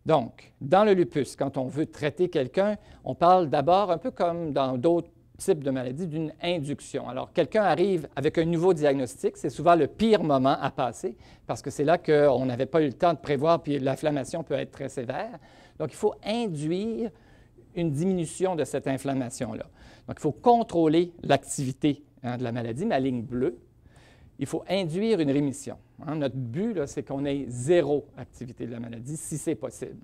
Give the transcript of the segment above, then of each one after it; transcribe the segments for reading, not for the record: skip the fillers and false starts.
Donc, dans le lupus, quand on veut traiter quelqu'un, on parle d'abord, un peu comme dans d'autres types de maladies, d'une induction. Alors, quelqu'un arrive avec un nouveau diagnostic, c'est souvent le pire moment à passer, parce que c'est là qu'on n'avait pas eu le temps de prévoir, puis l'inflammation peut être très sévère. Donc, il faut induire une diminution de cette inflammation-là. Donc, il faut contrôler l'activité de la maladie, ma ligne bleue. Il faut induire une rémission. Notre but, c'est qu'on ait zéro activité de la maladie, si c'est possible.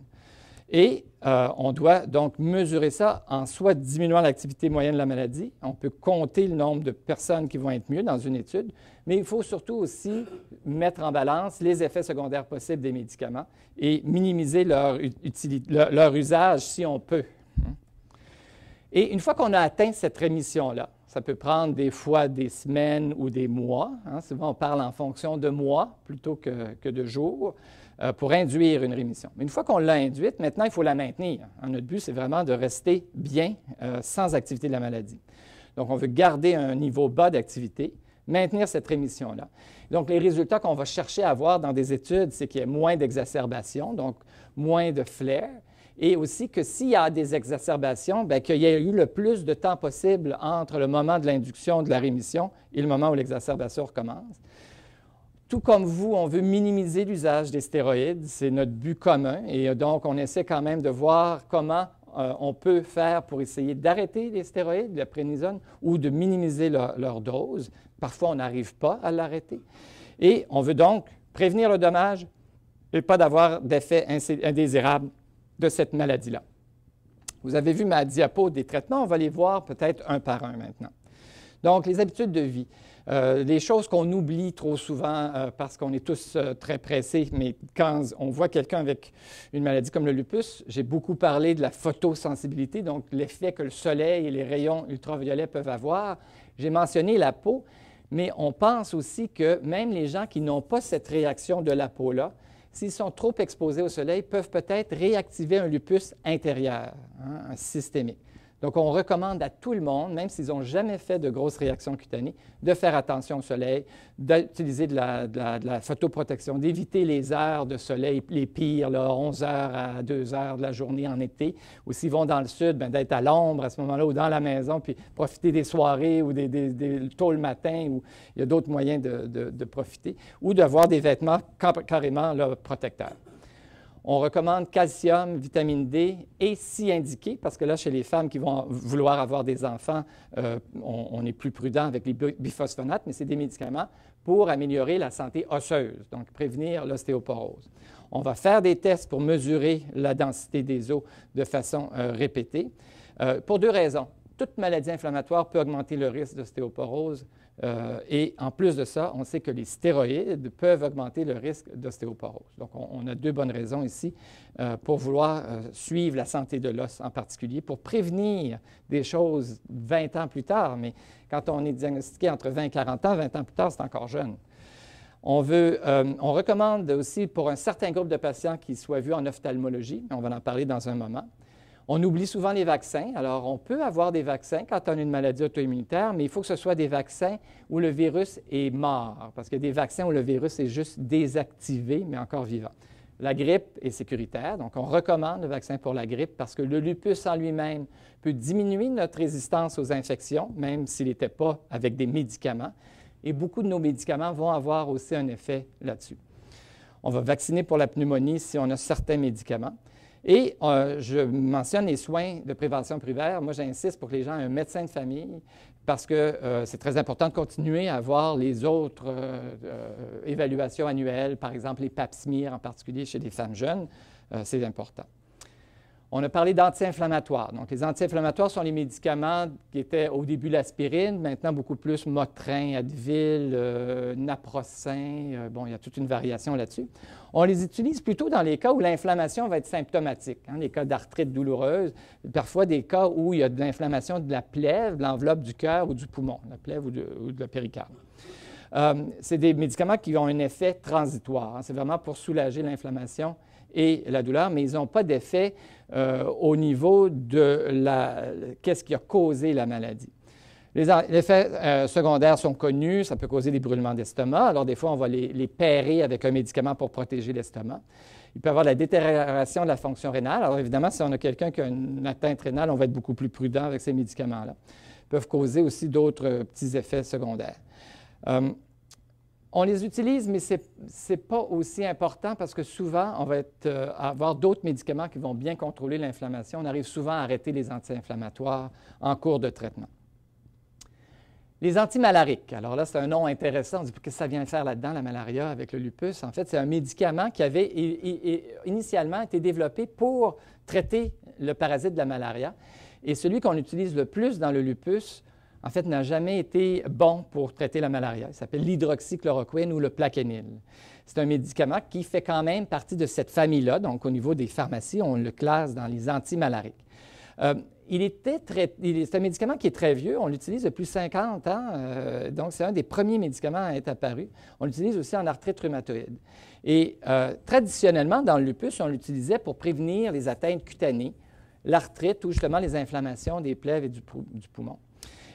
Et on doit donc mesurer ça en soit diminuant l'activité moyenne de la maladie. On peut compter le nombre de personnes qui vont être mieux dans une étude, mais il faut surtout aussi mettre en balance les effets secondaires possibles des médicaments et minimiser leur usage si on peut. Et une fois qu'on a atteint cette rémission-là, ça peut prendre des fois des semaines ou des mois. Souvent, on parle en fonction de mois plutôt que de jours pour induire une rémission. Mais une fois qu'on l'a induite, maintenant, il faut la maintenir. Notre but, c'est vraiment de rester bien sans activité de la maladie. Donc, on veut garder un niveau bas d'activité, maintenir cette rémission-là. Donc, les résultats qu'on va chercher à avoir dans des études, c'est qu'il y ait moins d'exacerbations, donc moins de flares, et aussi que s'il y a des exacerbations, qu'il y ait eu le plus de temps possible entre le moment de l'induction de la rémission et le moment où l'exacerbation recommence. Tout comme vous, on veut minimiser l'usage des stéroïdes, c'est notre but commun, et donc on essaie quand même de voir comment on peut faire pour essayer d'arrêter les stéroïdes, la prénisone, ou de minimiser leur dose. Parfois, on n'arrive pas à l'arrêter. Et on veut donc prévenir le dommage et pas d'avoir d'effets indésirables de cette maladie-là. Vous avez vu ma diapo des traitements, on va les voir peut-être un par un maintenant. Donc, les habitudes de vie. Les choses qu'on oublie trop souvent parce qu'on est tous très pressés, mais quand on voit quelqu'un avec une maladie comme le lupus, j'ai beaucoup parlé de la photosensibilité, donc l'effet que le soleil et les rayons ultraviolets peuvent avoir. J'ai mentionné la peau, mais on pense aussi que même les gens qui n'ont pas cette réaction de la peau-là, s'ils sont trop exposés au soleil, peuvent peut-être réactiver un lupus intérieur, un systémique. Donc, on recommande à tout le monde, même s'ils n'ont jamais fait de grosses réactions cutanées, de faire attention au soleil, d'utiliser de la photoprotection, d'éviter les heures de soleil, les pires, là, 11 heures à 2 heures de la journée en été, ou s'ils vont dans le sud, d'être à l'ombre à ce moment-là ou dans la maison, puis profiter des soirées ou tôt le matin, où il y a d'autres moyens de profiter, ou d'avoir des vêtements carrément là, protecteurs. On recommande calcium, vitamine D et si indiqué, parce que là, chez les femmes qui vont vouloir avoir des enfants, on est plus prudent avec les biphosphonates, mais c'est des médicaments pour améliorer la santé osseuse, donc prévenir l'ostéoporose. On va faire des tests pour mesurer la densité des os de façon répétée, pour deux raisons. Toute maladie inflammatoire peut augmenter le risque d'ostéoporose et en plus de ça, on sait que les stéroïdes peuvent augmenter le risque d'ostéoporose. Donc, on a deux bonnes raisons ici pour vouloir suivre la santé de l'os en particulier, pour prévenir des choses 20 ans plus tard. Mais quand on est diagnostiqué entre 20 et 40 ans, 20 ans plus tard, c'est encore jeune. On recommande aussi pour un certain groupe de patients qui soient vus en ophtalmologie, on va en parler dans un moment. On oublie souvent les vaccins. Alors, on peut avoir des vaccins quand on a une maladie auto-immunitaire, mais il faut que ce soit des vaccins où le virus est mort, parce qu'il y a des vaccins où le virus est juste désactivé, mais encore vivant. La grippe est sécuritaire, donc on recommande le vaccin pour la grippe parce que le lupus en lui-même peut diminuer notre résistance aux infections, même s'il n'était pas avec des médicaments. Et beaucoup de nos médicaments vont avoir aussi un effet là-dessus. On va vacciner pour la pneumonie si on a certains médicaments. Et je mentionne les soins de prévention primaire. Moi, j'insiste pour que les gens aient un médecin de famille parce que c'est très important de continuer à avoir les autres évaluations annuelles, par exemple les pap smear en particulier chez les femmes jeunes. C'est important. On a parlé d'anti-inflammatoires. Donc, les anti-inflammatoires sont les médicaments qui étaient au début l'aspirine, maintenant beaucoup plus Motrin, Advil, Naprosyn. Bon, il y a toute une variation là-dessus. On les utilise plutôt dans les cas où l'inflammation va être symptomatique, les cas d'arthrite douloureuse, parfois des cas où il y a de l'inflammation de la plèvre, de l'enveloppe du cœur ou du poumon, la plèvre ou de la péricarde. C'est des médicaments qui ont un effet transitoire. C'est vraiment pour soulager l'inflammation et la douleur, mais ils n'ont pas d'effet au niveau de qu'est-ce qui a causé la maladie. Les effets secondaires sont connus, ça peut causer des brûlements d'estomac, alors des fois on va les pairer avec un médicament pour protéger l'estomac. Il peut y avoir la détérioration de la fonction rénale. Alors évidemment, si on a quelqu'un qui a une atteinte rénale, on va être beaucoup plus prudent avec ces médicaments-là. Ils peuvent causer aussi d'autres petits effets secondaires. On les utilise, mais ce n'est pas aussi important parce que souvent, on va avoir d'autres médicaments qui vont bien contrôler l'inflammation. On arrive souvent à arrêter les anti-inflammatoires en cours de traitement. Les antimalariques. Alors là, c'est un nom intéressant. On dit, qu'est-ce que ça vient faire là-dedans, la malaria, avec le lupus? En fait, c'est un médicament qui avait initialement été développé pour traiter le parasite de la malaria. Et celui qu'on utilise le plus dans le lupus, en fait, n'a jamais été bon pour traiter la malaria. Il s'appelle l'hydroxychloroquine ou le Plaquenil. C'est un médicament qui fait quand même partie de cette famille-là. Donc, au niveau des pharmacies, on le classe dans les antimalariques. C'est un médicament qui est très vieux. On l'utilise depuis 50 ans. Donc, c'est un des premiers médicaments à être apparu. On l'utilise aussi en arthrite rhumatoïde. Et traditionnellement, dans le lupus, on l'utilisait pour prévenir les atteintes cutanées, l'arthrite ou justement les inflammations des plaies et du poumon.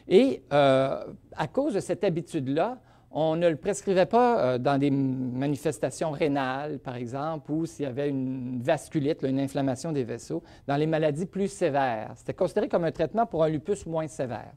Et à cause de cette habitude-là, on ne le prescrivait pas dans des manifestations rénales, par exemple, ou s'il y avait une vasculite, une inflammation des vaisseaux, dans les maladies plus sévères. C'était considéré comme un traitement pour un lupus moins sévère.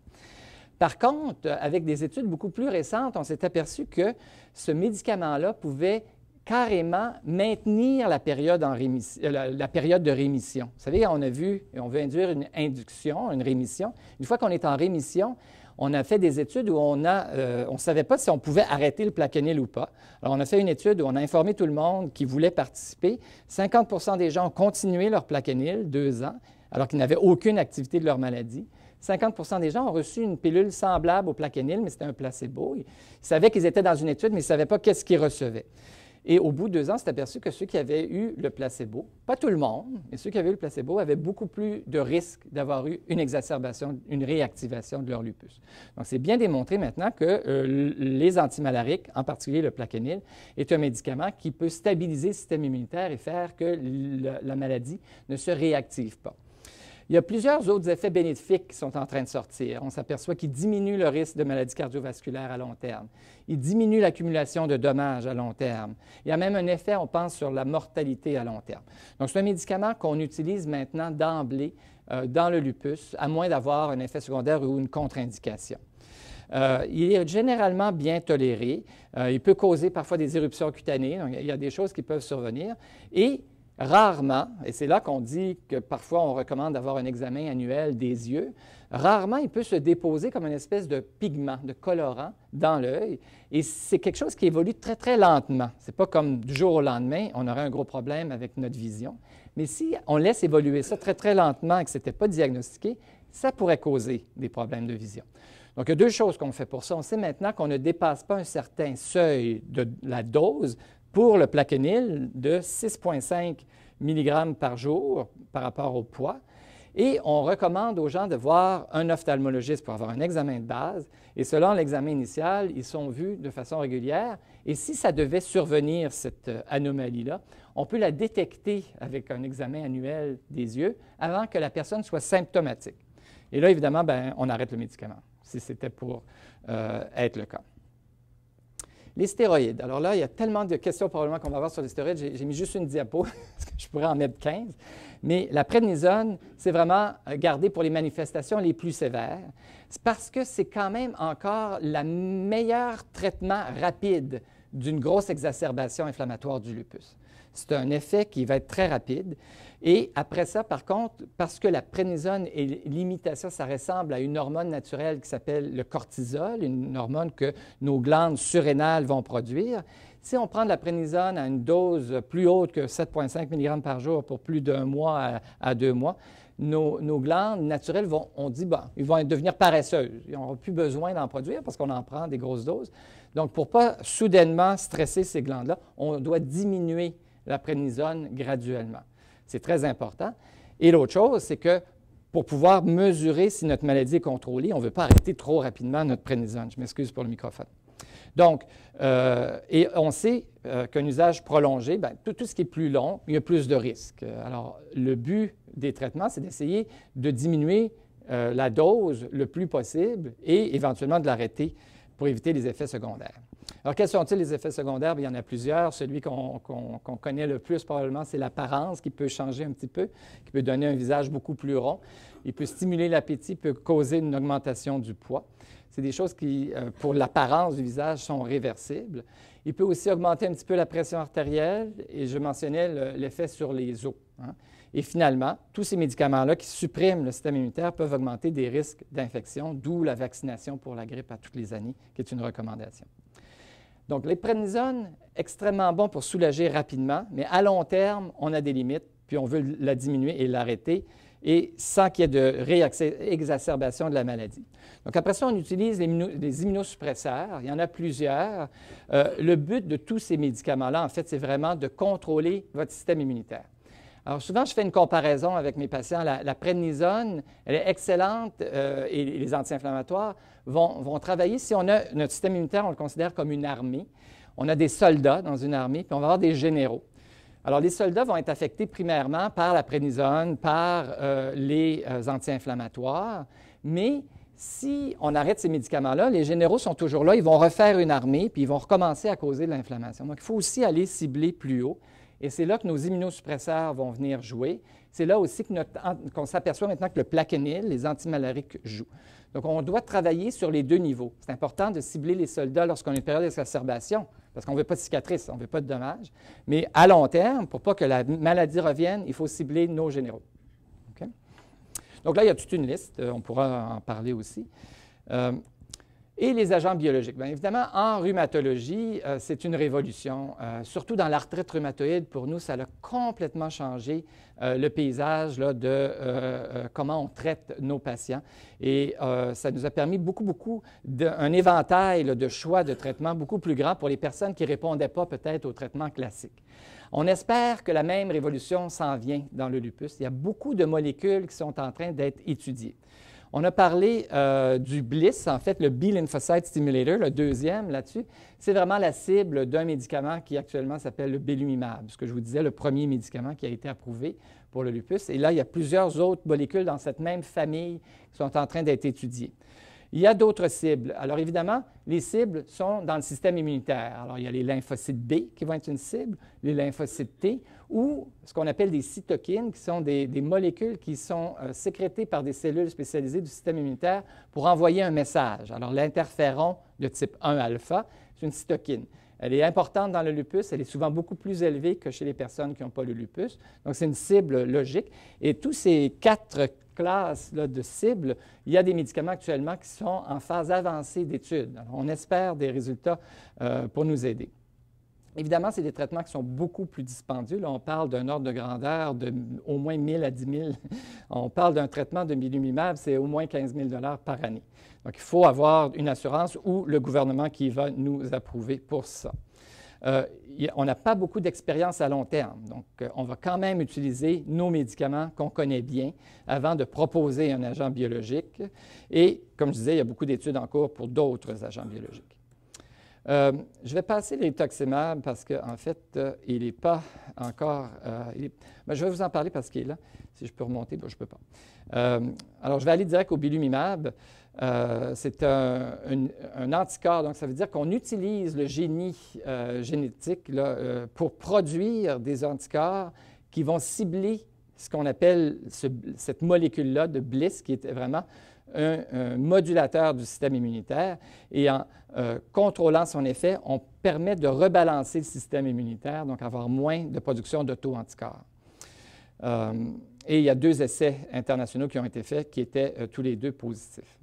Par contre, avec des études beaucoup plus récentes, on s'est aperçu que ce médicament-là pouvait carrément maintenir la période de rémission. Vous savez, on a vu, on veut induire une induction, une rémission. Une fois qu'on est en rémission, on a fait des études où on ne savait pas si on pouvait arrêter le Plaquenil ou pas. Alors, on a fait une étude où on a informé tout le monde qui voulait participer. 50 des gens ont continué leur Plaquenil 2 ans, alors qu'ils n'avaient aucune activité de leur maladie. 50 des gens ont reçu une pilule semblable au Plaquenil, mais c'était un placebo. Ils savaient qu'ils étaient dans une étude, mais ils ne savaient pas qu'est-ce qu'ils recevaient. Et au bout de 2 ans, c'est aperçu que ceux qui avaient eu le placebo, pas tout le monde, mais ceux qui avaient eu le placebo avaient beaucoup plus de risques d'avoir eu une exacerbation, une réactivation de leur lupus. Donc, c'est bien démontré maintenant que les antimalariques, en particulier le Plaquenil, est un médicament qui peut stabiliser le système immunitaire et faire que la maladie ne se réactive pas. Il y a plusieurs autres effets bénéfiques qui sont en train de sortir. On s'aperçoit qu'ils diminuent le risque de maladies cardiovasculaires à long terme. Ils diminuent l'accumulation de dommages à long terme. Il y a même un effet, on pense, sur la mortalité à long terme. Donc, c'est un médicament qu'on utilise maintenant d'emblée dans le lupus, à moins d'avoir un effet secondaire ou une contre-indication. Il est généralement bien toléré. Il peut causer parfois des éruptions cutanées. Donc, il y a des choses qui peuvent survenir. Et rarement, et c'est là qu'on dit que parfois on recommande d'avoir un examen annuel des yeux, rarement il peut se déposer comme une espèce de pigment, de colorant dans l'œil. Et c'est quelque chose qui évolue très, très lentement. Ce n'est pas comme du jour au lendemain, on aurait un gros problème avec notre vision. Mais si on laisse évoluer ça très, très lentement et que ce n'était pas diagnostiqué, ça pourrait causer des problèmes de vision. Donc, il y a 2 choses qu'on fait pour ça. On sait maintenant qu'on ne dépasse pas un certain seuil de la dose pour le Plaquenil de 6,5 mg par jour par rapport au poids. Et on recommande aux gens de voir un ophtalmologiste pour avoir un examen de base. Et selon l'examen initial, ils sont vus de façon régulière. Et si ça devait survenir, cette anomalie-là, on peut la détecter avec un examen annuel des yeux avant que la personne soit symptomatique. Et là, évidemment, on arrête le médicament, si c'était pour être le cas. Les stéroïdes. Alors là, il y a tellement de questions probablement qu'on va avoir sur les stéroïdes. J'ai mis juste une diapo, parce que je pourrais en mettre 15. Mais la prednisone, c'est vraiment gardé pour les manifestations les plus sévères. C'est parce que c'est quand même encore le meilleur traitement rapide d'une grosse exacerbation inflammatoire du lupus. C'est un effet qui va être très rapide. Et après ça, par contre, parce que la prednisone est l'imitation, ça ressemble à une hormone naturelle qui s'appelle le cortisol, une hormone que nos glandes surrénales vont produire. Si on prend de la prednisone à une dose plus haute que 7,5 mg par jour pour plus d'1 mois à 2 mois, nos glandes naturelles ils vont devenir paresseuses. Ils n'auront plus besoin d'en produire parce qu'on en prend des grosses doses. Donc, pour ne pas soudainement stresser ces glandes-là, on doit diminuer la prednisone graduellement. C'est très important. Et l'autre chose, c'est que pour pouvoir mesurer si notre maladie est contrôlée, on ne veut pas arrêter trop rapidement notre prednisone. Je m'excuse pour le microphone. Donc, et on sait qu'un usage prolongé, tout ce qui est plus long, il y a plus de risques. Alors, le but des traitements, c'est d'essayer de diminuer la dose le plus possible et éventuellement de l'arrêter pour éviter les effets secondaires. Alors, quels sont-ils les effets secondaires? Bien, il y en a plusieurs. Celui qu'on connaît le plus, probablement, c'est l'apparence, qui peut changer un petit peu, qui peut donner un visage beaucoup plus rond. Il peut stimuler l'appétit, peut causer une augmentation du poids. C'est des choses qui, pour l'apparence du visage, sont réversibles. Il peut aussi augmenter un petit peu la pression artérielle, et je mentionnais l'effet sur les os. Hein. Et finalement, tous ces médicaments-là qui suppriment le système immunitaire peuvent augmenter des risques d'infection, d'où la vaccination pour la grippe à toutes les années, qui est une recommandation. Donc, les prednisone, extrêmement bon pour soulager rapidement, mais à long terme, on a des limites, puis on veut la diminuer et l'arrêter, et sans qu'il y ait de réexacerbation de la maladie. Donc, après ça, on utilise les immunosuppresseurs. Il y en a plusieurs. Le but de tous ces médicaments-là, en fait, c'est vraiment de contrôler votre système immunitaire. Alors, souvent, je fais une comparaison avec mes patients. La prednisone, elle est excellente et les anti-inflammatoires vont travailler. Si on a notre système immunitaire, on le considère comme une armée. On a des soldats dans une armée, puis on va avoir des généraux. Alors, les soldats vont être affectés primairement par la prednisone, par les anti-inflammatoires, mais si on arrête ces médicaments-là, les généraux sont toujours là, ils vont refaire une armée, puis ils vont recommencer à causer de l'inflammation. Donc, il faut aussi aller cibler plus haut. Et c'est là que nos immunosuppresseurs vont venir jouer. C'est là aussi qu'on s'aperçoit maintenant que le Plaquenil, les antimalariques, jouent. Donc, on doit travailler sur les deux niveaux. C'est important de cibler les soldats lorsqu'on a une période d'exacerbation, parce qu'on ne veut pas de cicatrices, on ne veut pas de dommages. Mais à long terme, pour pas que la maladie revienne, il faut cibler nos généraux. Okay? Donc là, il y a toute une liste. On pourra en parler aussi. Et les agents biologiques. Bien évidemment, en rhumatologie, c'est une révolution. Surtout dans l'arthrite rhumatoïde, pour nous, ça a complètement changé le paysage là, de comment on traite nos patients. Et ça nous a permis un éventail là, de choix de traitements beaucoup plus grand pour les personnes qui ne répondaient pas peut-être au traitement classique. On espère que la même révolution s'en vient dans le lupus. Il y a beaucoup de molécules qui sont en train d'être étudiées. On a parlé du BLyS, en fait, le B-lymphocyte stimulator, le deuxième là-dessus. C'est vraiment la cible d'un médicament qui actuellement s'appelle le belimumab, ce que je vous disais, le premier médicament qui a été approuvé pour le lupus. Et là, il y a plusieurs autres molécules dans cette même famille qui sont en train d'être étudiées. Il y a d'autres cibles. Alors, évidemment, les cibles sont dans le système immunitaire. Alors, il y a les lymphocytes B qui vont être une cible, les lymphocytes T, ou ce qu'on appelle des cytokines, qui sont des molécules qui sont sécrétées par des cellules spécialisées du système immunitaire pour envoyer un message. Alors, l'interféron de type 1-alpha, c'est une cytokine. Elle est importante dans le lupus, elle est souvent beaucoup plus élevée que chez les personnes qui n'ont pas le lupus. Donc, c'est une cible logique. Et tous ces quatre classes là, de cibles, il y a des médicaments actuellement qui sont en phase avancée d'études. On espère des résultats pour nous aider. Évidemment, c'est des traitements qui sont beaucoup plus dispendieux. Là, on parle d'un ordre de grandeur de au moins 1 000 à 10 000. On parle d'un traitement de belimumab, c'est au moins 15 000 par année. Donc, il faut avoir une assurance ou le gouvernement qui va nous approuver pour ça. On n'a pas beaucoup d'expérience à long terme. Donc, on va quand même utiliser nos médicaments qu'on connaît bien avant de proposer un agent biologique. Et, comme je disais, il y a beaucoup d'études en cours pour d'autres agents biologiques. Je vais passer les rituximab parce qu'en fait, il n'est pas encore... ben, je vais vous en parler parce qu'il est là. Si je peux remonter, ben, je ne peux pas. Alors, je vais aller direct au belimumab. C'est un anticorps, donc ça veut dire qu'on utilise le génie génétique là, pour produire des anticorps qui vont cibler ce qu'on appelle cette molécule-là de BLyS, qui est vraiment un modulateur du système immunitaire. Et en contrôlant son effet, on permet de rebalancer le système immunitaire, donc avoir moins de production d'auto-anticorps. Et il y a 2 essais internationaux qui ont été faits qui étaient tous les 2 positifs.